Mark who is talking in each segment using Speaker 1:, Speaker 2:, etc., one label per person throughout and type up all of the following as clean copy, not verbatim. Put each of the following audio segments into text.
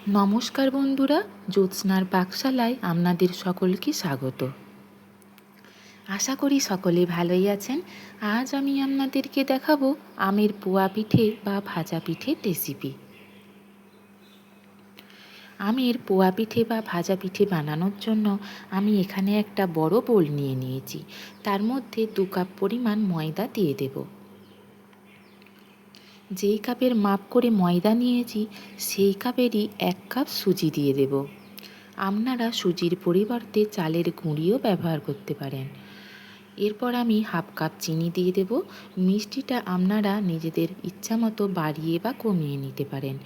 Speaker 1: নমস্কার বন্ধুরা, জ্যোৎস্নার পাকশালায় আপনাদের সকলকে স্বাগত। আশা করি সকলে ভালোই আছেন। আজ আমি আপনাদেরকে দেখাবো আমের পোয়া পিঠে বা ভাজা পিঠের রেসিপি। আমের পোয়া পিঠে বা ভাজা পিঠে বানানোর জন্য আমি এখানে একটা বড় বোল নিয়ে নিয়েছি। তার মধ্যে 2 কাপ পরিমাণ ময়দা দিয়ে দেব। যেই কাপের মাপ করে ময়দা নিয়েছি সেই কাপেরই 1 কাপ সুজি দিয়ে দেব। আপনারা সুজির পরিবর্তে চালের গুঁড়িও ব্যবহার করতে পারেন। এরপর আমি 1/2 কাপ চিনি দিয়ে দেব। মিষ্টিটা আপনারা নিজেদের ইচ্ছা মতো বাড়িয়ে বা কমিয়ে নিতে পারেন।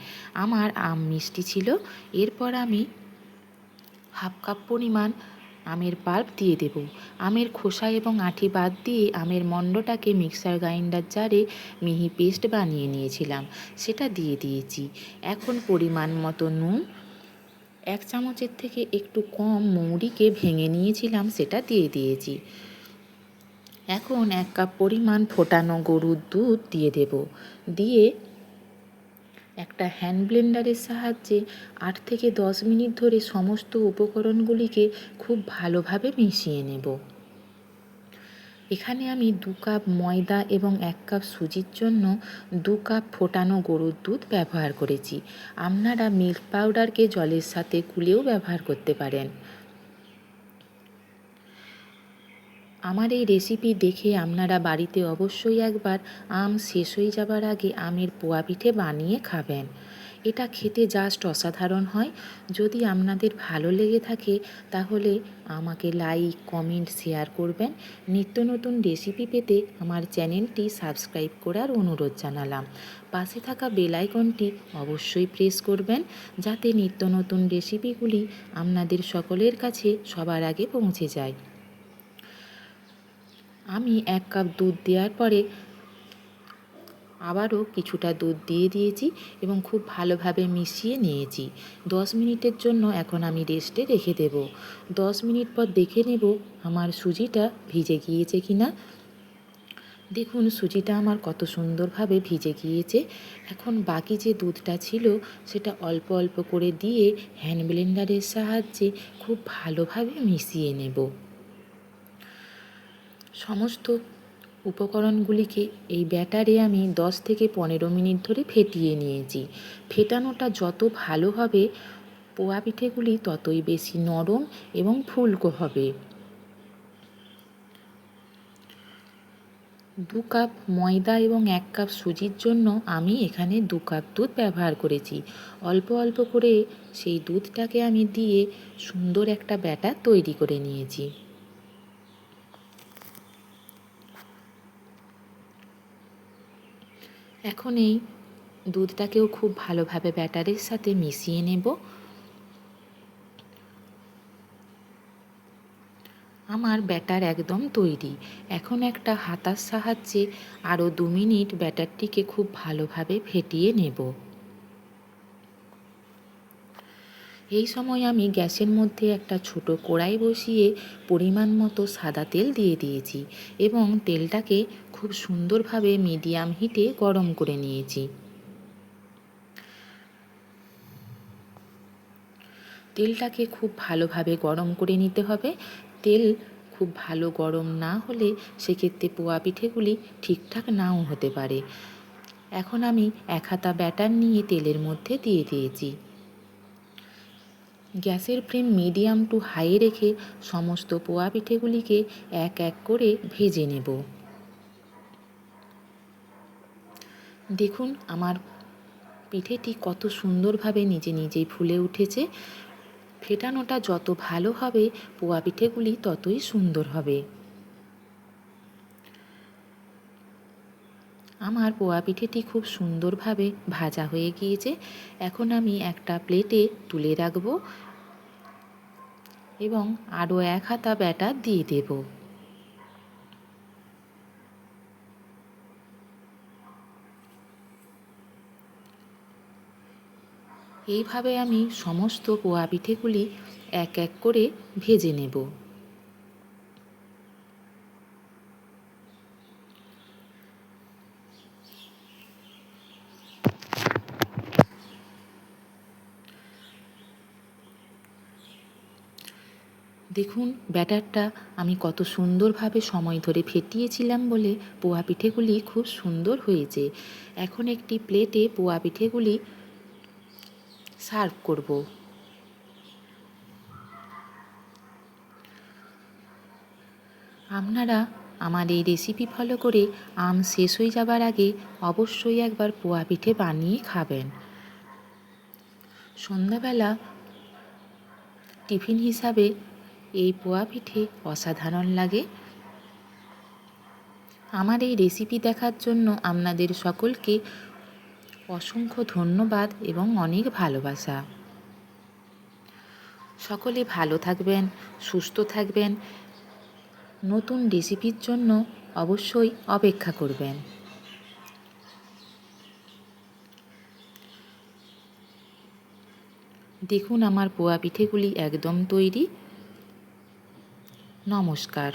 Speaker 1: আমার আম মিষ্টি ছিল। এরপর আমি 1/2 কাপ পরিমাণ আমের পাল্প দিয়ে দেব। আমের খোসা এবং আঁটি বাদ দিয়ে আমের মণ্ডটাকে মিক্সার গ্রাইন্ডার জারে মিহি পেস্ট বানিয়ে নিয়েছিলাম, সেটা দিয়ে দিয়েছি। এখন পরিমাণ মতো নুন, 1 চামচের থেকে একটু কম মৌরিকে ভেঙে নিয়েছিলাম, সেটা দিয়ে দিয়েছি। এখন 1 কাপ পরিমাণ ফোটানো গরুর দুধ দিয়ে দেব। দিয়ে একটা হ্যান্ড ব্লেন্ডারের সাহায্যে 8 থেকে 10 মিনিট ধরে সমস্ত উপকরণগুলিকে খুব ভালোভাবে মিশিয়ে নেব। এখানে আমি 2 কাপ ময়দা এবং 1 কাপ সুজির জন্য 2 কাপ ফোটানো গরুর দুধ ব্যবহার করেছি। আপনারা মিল্ক পাউডারকে জলের সাথে গুলেও ব্যবহার করতে পারেন। আমার এই রেসিপি দেখে আপনারা বাড়িতে অবশ্যই একবার আম শেষ হয়ে যাবার আগে আমের পোয়া পিঠে বানিয়ে খাবেন। এটা খেতে জাস্ট অসাধারণ হয়। যদি আপনাদের ভালো লেগে থাকে তাহলে আমাকে লাইক, কমেন্ট, শেয়ার করবেন। নিত্য নতুন রেসিপি পেতে আমার চ্যানেলটি সাবস্ক্রাইব করার অনুরোধ জানালাম। পাশে থাকা বেল আইকনটি অবশ্যই প্রেস করবেন যাতে নিত্য নতুন রেসিপিগুলি আপনাদের সকলের কাছে সবার আগে পৌঁছে যায়। আমি 1 কাপ দুধ দেওয়ার পরে আবারও কিছুটা দুধ দিয়ে দিয়েছি এবং খুব ভালোভাবে মিশিয়ে নিয়েছি। 10 মিনিটের জন্য এখন আমি রেস্টে রেখে দেব। 10 মিনিট পর দেখে নেব আমার সুজিটা ভিজে গিয়েছে কিনা। দেখুন সুজিটা আমার কত সুন্দরভাবে ভিজে গিয়েছে। এখন বাকি যে দুধটা ছিল সেটা অল্প অল্প করে দিয়ে হ্যান্ড ব্লেন্ডারের সাহায্যে খুব ভালোভাবে মিশিয়ে নেব। সমস্ত উপকরণগুলিকে এই ব্যাটারে আমি 10 থেকে 15 মিনিট ধরে ফেটিয়ে নিয়েছি। ফেটানোটা যত ভালো হবে পোয়া পিঠেগুলি ততই বেশি নরম এবং ফুলকো হবে। 2 কাপ ময়দা এবং 1 কাপ সুজির জন্য আমি এখানে 2 কাপ দুধ ব্যবহার করেছি। অল্প অল্প করে সেই দুধটাকে আমি দিয়ে সুন্দর একটা ব্যাটার তৈরি করে নিয়েছি। এখন এই দুধটাকেও খুব ভালোভাবে ব্যাটারের সাথে মিশিয়ে নেব। আমার ব্যাটার একদম তৈরি। এখন একটা হাতার সাহায্যে আরও 2 মিনিট ব্যাটারটিকে খুব ভালোভাবে ফেটিয়ে নেব। এই সময় আমি গ্যাসের মধ্যে একটা ছোট কড়াই বসিয়ে পরিমাণ মতো সাদা তেল দিয়ে দিয়েছি এবং তেলটাকে খুব সুন্দরভাবে মিডিয়াম হিটে গরম করে নিয়েছি। তেলটাকে খুব ভালোভাবে গরম করে নিতে হবে। তেল খুব ভালো গরম না হলে সেক্ষেত্রে পোয়া পিঠেগুলি ঠিকঠাক নাও হতে পারে। এখন আমি 1 হাতা ব্যাটার নিয়ে তেলের মধ্যে দিয়ে দিয়েছি। গ্যাসের ফ্লেম মিডিয়াম টু হাই রেখে সমস্ত পোয়া পিঠেগুলিকে এক এক করে ভেজে নেব। দেখুন আমার পিঠেটি কত সুন্দরভাবে নিজে নিজেই ফুলে উঠেছে। ফেটানোটা যত ভালো হবে পোয়া পিঠেগুলি ততই সুন্দর হবে। আমার পোয়া পিঠেটি খুব সুন্দরভাবে ভাজা হয়ে গিয়েছে। এখন আমি একটা প্লেটে তুলে রাখব এবং আরও 1 হাতা ব্যাটার দিয়ে দেব। এইভাবে আমি সমস্ত পোয়া পিঠেগুলি এক এক করে ভেজে নেব। দেখুন ব্যাটারটা আমি কত সুন্দরভাবে সময় ধরে ফেটিয়েছিলাম বলে পোয়া পিঠেগুলি খুব সুন্দর হয়েছে। এখন একটি প্লেটে পোয়া পিঠেগুলি সার্ভ করব। আপনারা আমার এই রেসিপি ফলো করে আম শেষ হয়ে যাবার আগে অবশ্যই একবার পোয়া পিঠে বানিয়ে খাবেন। সন্ধ্যাবেলা টিফিন হিসাবে এই পোয়া পিঠে অসাধারণ লাগে। আমার এই রেসিপি দেখার জন্য আপনাদের সকলকে অসংখ্য ধন্যবাদ এবং অনেক ভালোবাসা। সকলে ভালো থাকবেন, সুস্থ থাকবেন। নতুন রেসিপির জন্য অবশ্যই অপেক্ষা করবেন। দেখুন আমার পোয়া পিঠেগুলি একদম তৈরি। নমস্কার।